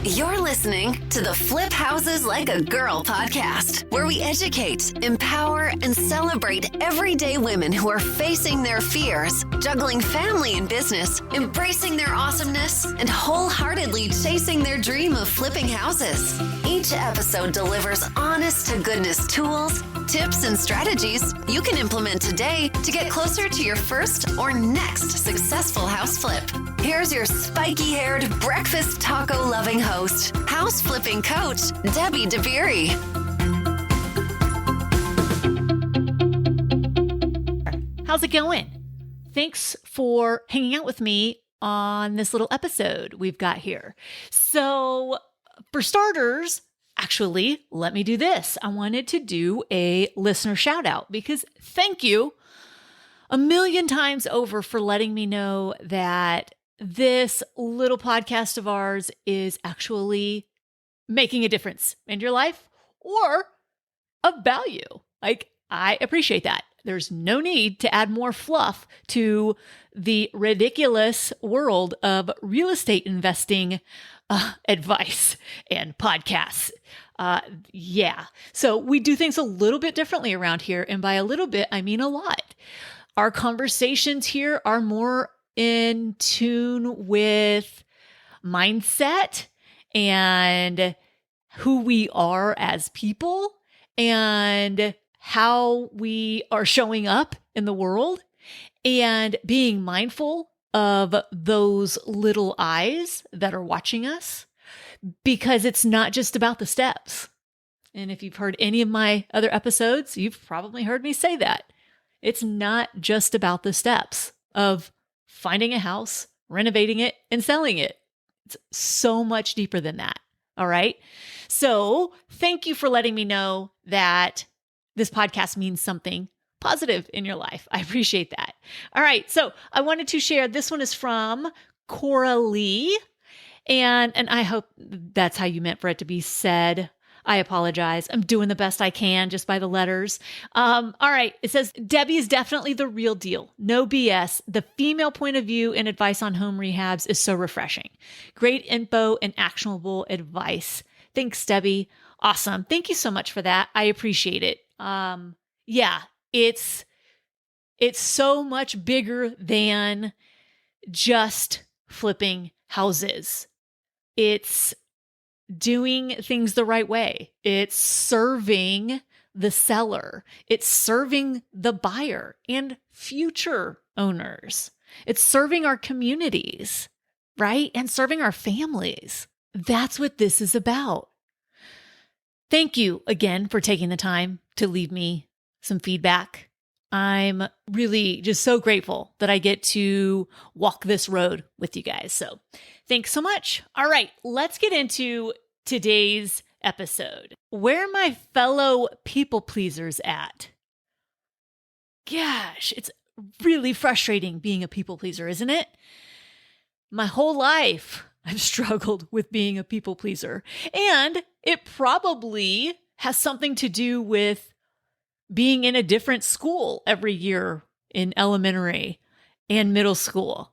You're listening to the Flip Houses Like a Girl podcast, where we educate, empower, and celebrate everyday women who are facing their fears, juggling family and business, embracing their awesomeness, and wholeheartedly chasing their dream of flipping houses. Each episode delivers honest-to-goodness tools, tips, and strategies you can implement today to get closer to your first or next successful house flip. Here's your spiky-haired, breakfast taco-loving host, house flipping coach, Debbie DeBerry. How's it going? Thanks for hanging out with me on this little episode we've got here. So, for starters, actually, let me do this. I wanted to do a listener shout out because thank you a million times over for letting me know that this little podcast of ours is actually making a difference in your life or of value. I appreciate that. There's no need to add more fluff to the ridiculous world of real estate investing advice and podcasts. So we do things a little bit differently around here. And by a little bit, I mean a lot. Our conversations here are more in tune with mindset and who we are as people and how we are showing up in the world and being mindful of those little eyes that are watching us, because it's not just about the steps. And if you've heard any of my other episodes, you've probably heard me say that. It's not just about the steps of finding a house, renovating it, and selling it. It's so much deeper than that. All right. So thank you for letting me know that this podcast means something positive in your life. I appreciate that. All right. So I wanted to share, this one is from Cora Lee. And I hope that's how you meant for it to be said. I apologize. I'm doing the best I can just by the letters. All right. It says, Debbie is definitely the real deal. No BS. The female point of view and advice on home rehabs is so refreshing. Great info and actionable advice. Thanks, Debbie. Awesome. Thank you so much for that. I appreciate it. It's so much bigger than just flipping houses. It's doing things the right way. It's serving the seller. It's serving the buyer and future owners. It's serving our communities, right? And serving our families. That's what this is about. Thank you again for taking the time to leave me some feedback. I'm really just so grateful that I get to walk this road with you guys. So thanks so much. All right, let's get into today's episode. Where are my fellow people pleasers at? Gosh, it's really frustrating being a people pleaser, isn't it? My whole life, I've struggled with being a people pleaser. And it probably has something to do with being in a different school every year in elementary and middle school.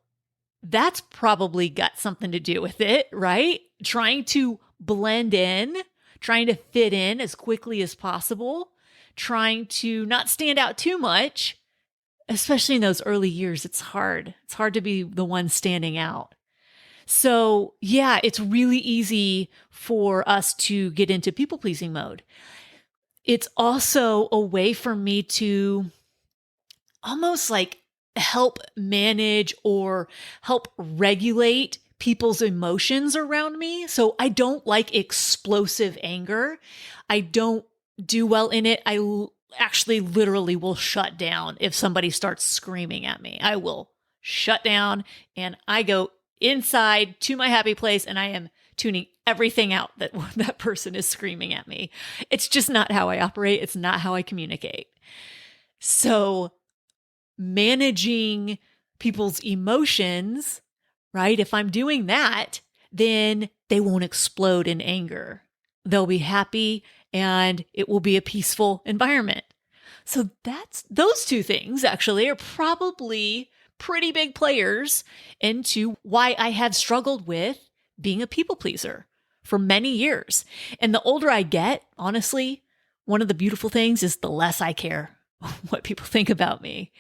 That's probably got something to do with it, right? Trying to blend in, trying to fit in as quickly as possible, trying to not stand out too much, especially in those early years. It's hard. It's hard to be the one standing out. So yeah, it's really easy for us to get into people-pleasing mode. It's also a way for me to almost like help manage or help regulate people's emotions around me. So I don't like explosive anger. I don't do well in it. I actually literally will shut down if somebody starts screaming at me. I will shut down and I go inside to my happy place and I am tuning everything out that that person is screaming at me. It's just not how I operate. It's not how I communicate. So managing people's emotions, right? If I'm doing that, then they won't explode in anger. They'll be happy and it will be a peaceful environment. So those two things actually are probably pretty big players into why I have struggled with being a people pleaser for many years. And the older I get, honestly, one of the beautiful things is the less I care what people think about me,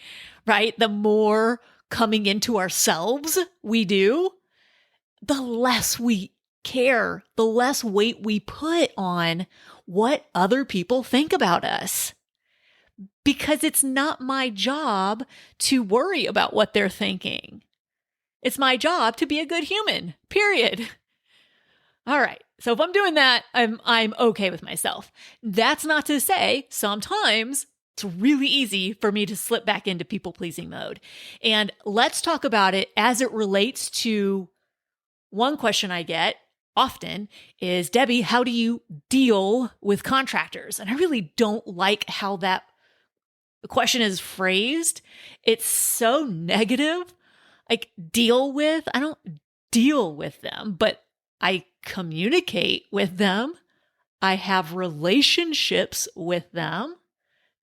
right? The more coming into ourselves we do, the less we care, the less weight we put on what other people think about us. Because it's not my job to worry about what they're thinking. It's my job to be a good human, period. All right. So if I'm doing that, I'm okay with myself. That's not to say sometimes it's really easy for me to slip back into people-pleasing mode. And let's talk about it as it relates to one question I get often is, Debbie, how do you deal with contractors? And I really don't like how that question is phrased. It's so negative. Like, deal with, I don't deal with them, but I communicate with them. I have relationships with them,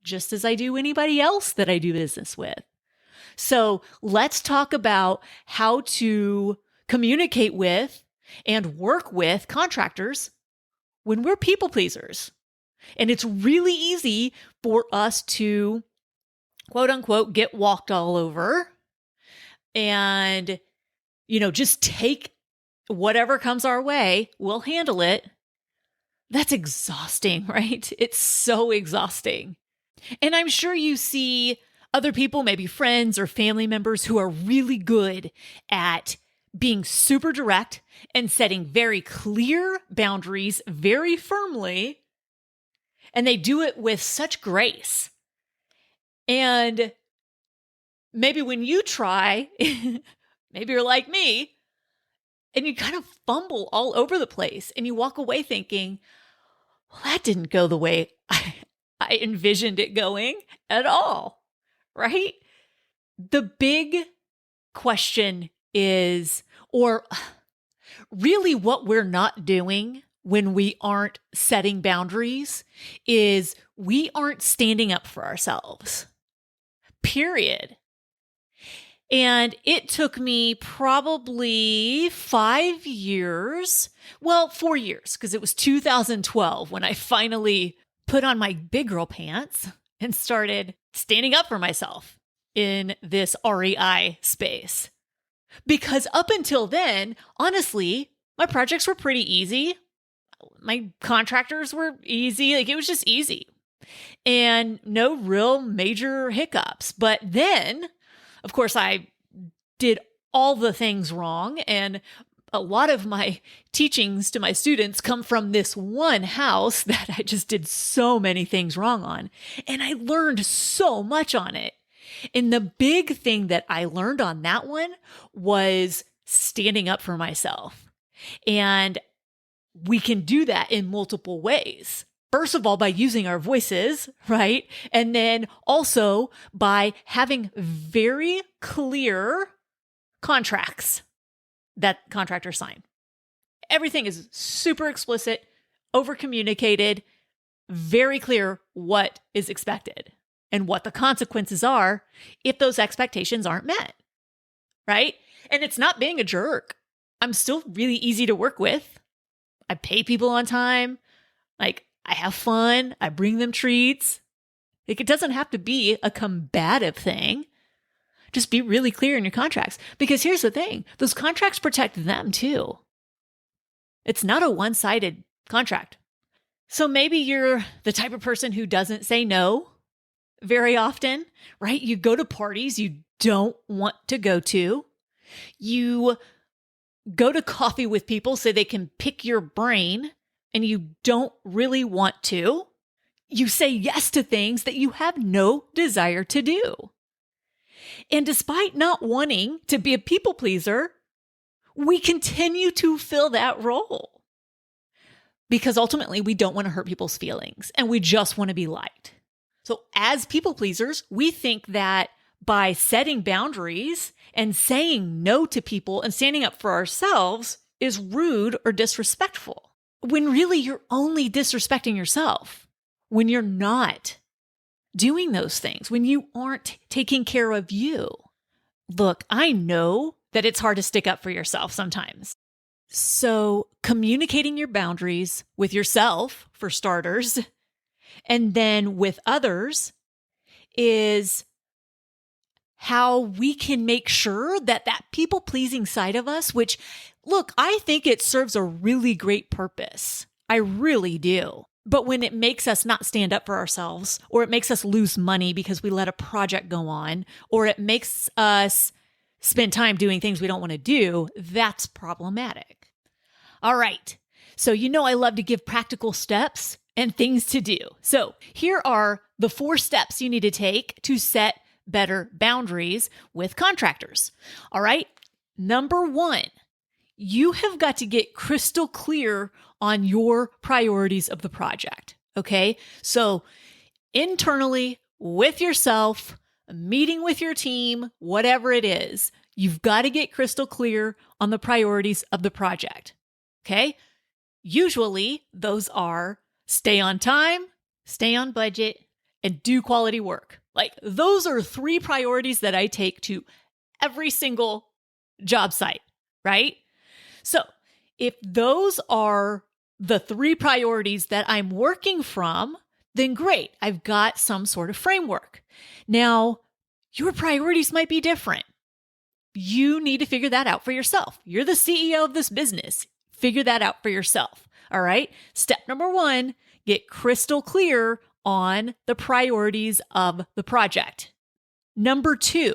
just as I do anybody else that I do business with. So let's talk about how to communicate with and work with contractors when we're people pleasers. And it's really easy for us to, quote unquote, get walked all over and, just take whatever comes our way. We'll handle it. That's exhausting, right? It's so exhausting. And I'm sure you see other people, maybe friends or family members, who are really good at being super direct and setting very clear boundaries very firmly. And they do it with such grace. And maybe when you try, maybe you're like me, and you kind of fumble all over the place and you walk away thinking, well, that didn't go the way I envisioned it going at all, right? The big question is, or really what we're not doing when we aren't setting boundaries, is we aren't standing up for ourselves, period. And it took me probably 4 years, because it was 2012 when I finally put on my big girl pants and started standing up for myself in this REI space. Because up until then, honestly, my projects were pretty easy. My contractors were easy. Like, it was just easy and no real major hiccups. But then, of course, I did all the things wrong. And a lot of my teachings to my students come from this one house that I just did so many things wrong on. And I learned so much on it. And the big thing that I learned on that one was standing up for myself. And we can do that in multiple ways. First of all, by using our voices, right? And then also by having very clear contracts that contractors sign. Everything is super explicit, over-communicated, very clear what is expected and what the consequences are if those expectations aren't met, right? And it's not being a jerk. I'm still really easy to work with. I pay people on time. I have fun. I bring them treats. It doesn't have to be a combative thing. Just be really clear in your contracts. Because here's the thing, those contracts protect them too. It's not a one-sided contract. So maybe you're the type of person who doesn't say no very often, right? You go to parties you don't want to go to. You go to coffee with people so they can pick your brain and you don't really want to. You say yes to things that you have no desire to do. And despite not wanting to be a people pleaser, we continue to fill that role because ultimately we don't want to hurt people's feelings and we just want to be liked. So as people pleasers, we think that by setting boundaries and saying no to people and standing up for ourselves is rude or disrespectful, when really you're only disrespecting yourself when you're not doing those things, when you aren't taking care of you. Look, I know that it's hard to stick up for yourself sometimes. So communicating your boundaries with yourself, for starters, and then with others is how we can make sure that that people-pleasing side of us, which, look, I think it serves a really great purpose. I really do. But when it makes us not stand up for ourselves, or it makes us lose money because we let a project go on, or it makes us spend time doing things we don't want to do, that's problematic. All right. So I love to give practical steps and things to do. So here are the 4 steps you need to take to set better boundaries with contractors. All right. Number 1, you have got to get crystal clear on your priorities of the project. Okay. So internally with yourself, meeting with your team, whatever it is, you've got to get crystal clear on the priorities of the project. Okay. Usually those are stay on time, stay on budget, and do quality work. Like, those are 3 priorities that I take to every single job site, right? So if those are the 3 priorities that I'm working from, then great. I've got some sort of framework. Now, your priorities might be different. You need to figure that out for yourself. You're the CEO of this business. Figure that out for yourself. All right. Step number 1, get crystal clear on the priorities of the project. Number 2,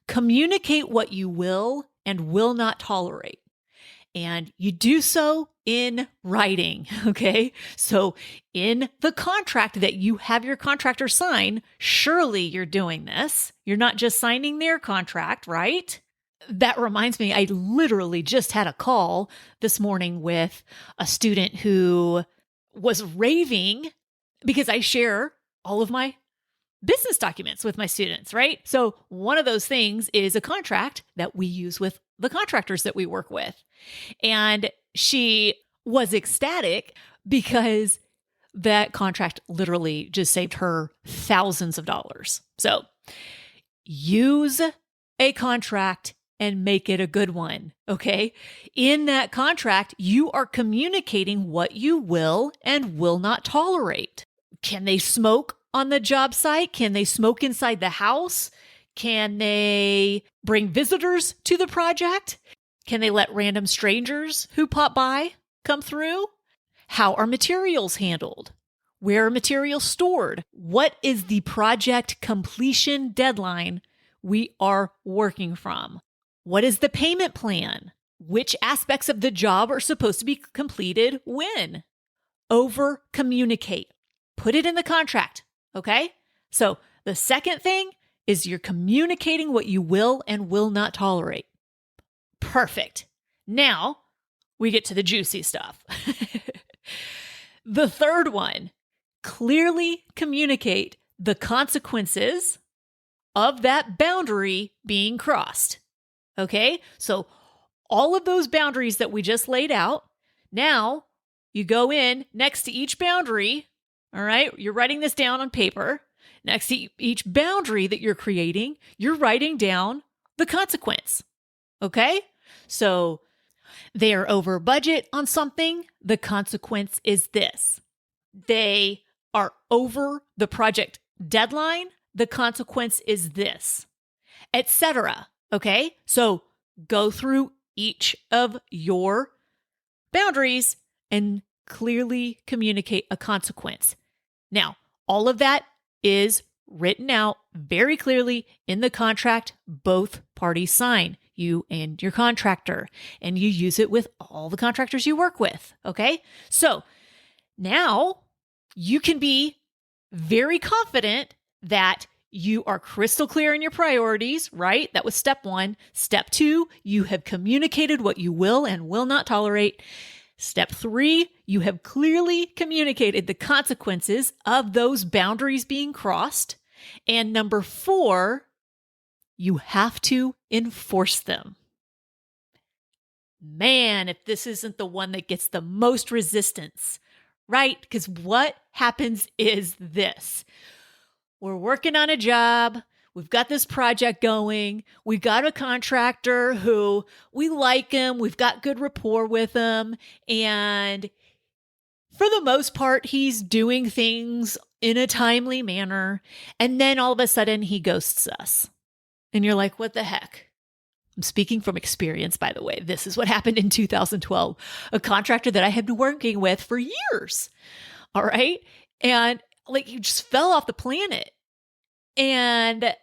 communicate what you will and will not tolerate. And you do so in writing, okay? So in the contract that you have your contractor sign, surely you're doing this. You're not just signing their contract, right? That reminds me, I literally just had a call this morning with a student who was raving because I share all of my business documents with my students, right? So one of those things is a contract that we use with the contractors that we work with. And she was ecstatic because that contract literally just saved her thousands of dollars. So use a contract and make it a good one, okay? In that contract, you are communicating what you will and will not tolerate. Can they smoke on the job site? Can they smoke inside the house? Can they bring visitors to the project? Can they let random strangers who pop by come through? How are materials handled? Where are materials stored? What is the project completion deadline we are working from? What is the payment plan? Which aspects of the job are supposed to be completed when? Over communicate. Put it in the contract, okay? So the second thing is you're communicating what you will and will not tolerate. Perfect. Now we get to the juicy stuff. The third one, clearly communicate the consequences of that boundary being crossed. Okay? So all of those boundaries that we just laid out, now you go in next to each boundary. All right, you're writing this down on paper. Next to each boundary that you're creating, you're writing down the consequence. Okay? So they are over budget on something. The consequence is this. They are over the project deadline. The consequence is this, etc. Okay? So go through each of your boundaries and clearly communicate a consequence. Now, all of that is written out very clearly in the contract both parties sign, you and your contractor, and you use it with all the contractors you work with, okay? So now you can be very confident that you are crystal clear in your priorities, right? That was step 1. Step 2, you have communicated what you will and will not tolerate. Step 3, you have clearly communicated the consequences of those boundaries being crossed. And number 4, you have to enforce them. Man, if this isn't the one that gets the most resistance, right? Because what happens is this. We're working on a job. We've got this project going. We got a contractor who we like him. We've got good rapport with him. And for the most part, he's doing things in a timely manner. And then all of a sudden he ghosts us. And you're like, what the heck? I'm speaking from experience, by the way. This is what happened in 2012. A contractor that I had been working with for years. All right. And like he just fell off the planet. And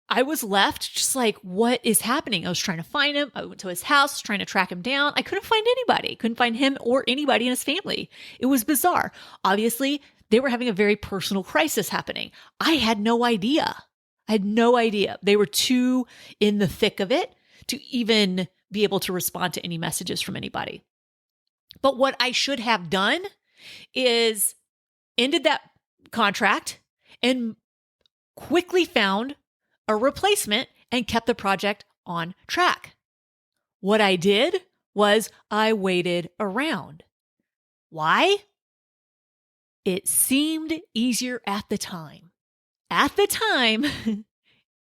I was left just like, what is happening? I was trying to find him. I went to his house, trying to track him down. I couldn't find anybody. Couldn't find him or anybody in his family. It was bizarre. Obviously, they were having a very personal crisis happening. I had no idea. They were too in the thick of it to even be able to respond to any messages from anybody. But what I should have done is ended that contract and quickly found a replacement and kept the project on track. What I did was I waited around. Why? It seemed easier at the time. At the time,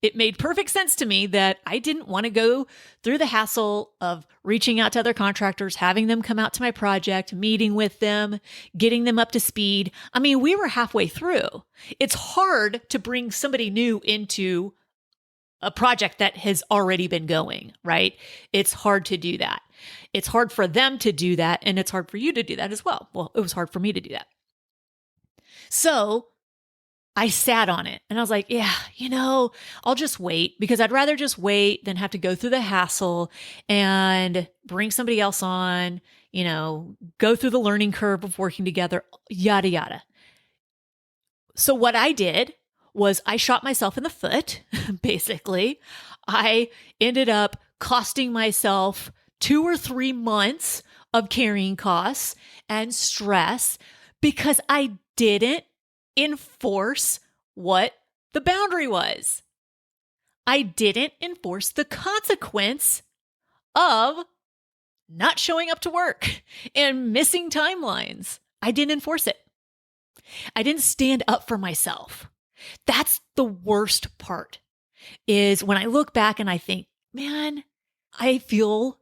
it made perfect sense to me that I didn't want to go through the hassle of reaching out to other contractors, having them come out to my project, meeting with them, getting them up to speed. I mean, we were halfway through. It's hard to bring somebody new into a project that has already been going, right? It's hard to do that. It's hard for them to do that, and it's hard for you to do that as well. Well, it was hard for me to do that. So I sat on it and I was like, yeah, I'll just wait because I'd rather just wait than have to go through the hassle and bring somebody else on, go through the learning curve of working together, yada, yada. So what I did was I shot myself in the foot, basically. I ended up costing myself 2 or 3 months of carrying costs and stress because I didn't enforce what the boundary was. I didn't enforce the consequence of not showing up to work and missing timelines. I didn't enforce it. I didn't stand up for myself. That's the worst part, is when I look back and I think, man, I feel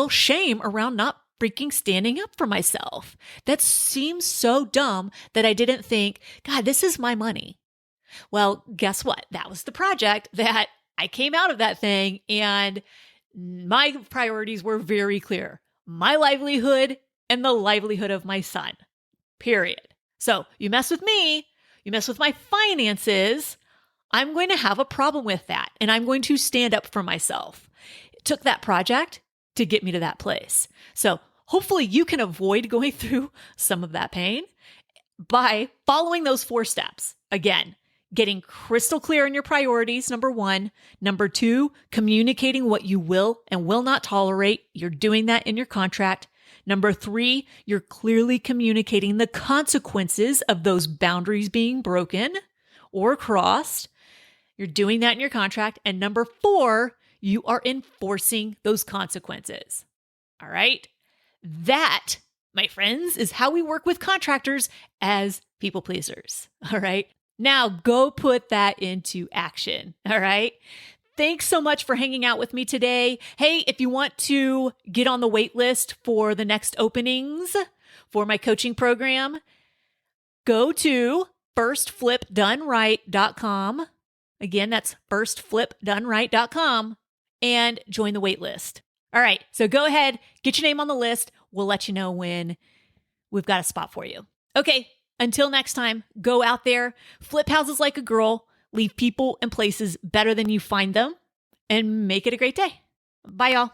shame around not freaking standing up for myself. That seems so dumb that I didn't think, God, this is my money. Well, guess what? That was the project that I came out of that thing, and my priorities were very clear. My livelihood and the livelihood of my son, period. So you mess with me, you mess with my finances, I'm going to have a problem with that, and I'm going to stand up for myself. It took that project to get me to that place. So hopefully you can avoid going through some of that pain by following those 4 steps. Again, getting crystal clear on your priorities, number 1. Number 2, communicating what you will and will not tolerate. You're doing that in your contract. Number 3, you're clearly communicating the consequences of those boundaries being broken or crossed. You're doing that in your contract. And number 4, you are enforcing those consequences. All right. That, my friends, is how we work with contractors as people pleasers. All right. Now go put that into action. All right. Thanks so much for hanging out with me today. Hey, if you want to get on the wait list for the next openings for my coaching program, go to firstflipdoneright.com. Again, that's firstflipdoneright.com and join the wait list. All right, so go ahead, get your name on the list. We'll let you know when we've got a spot for you. Okay, until next time, go out there, flip houses like a girl, leave people and places better than you find them, and make it a great day. Bye, y'all.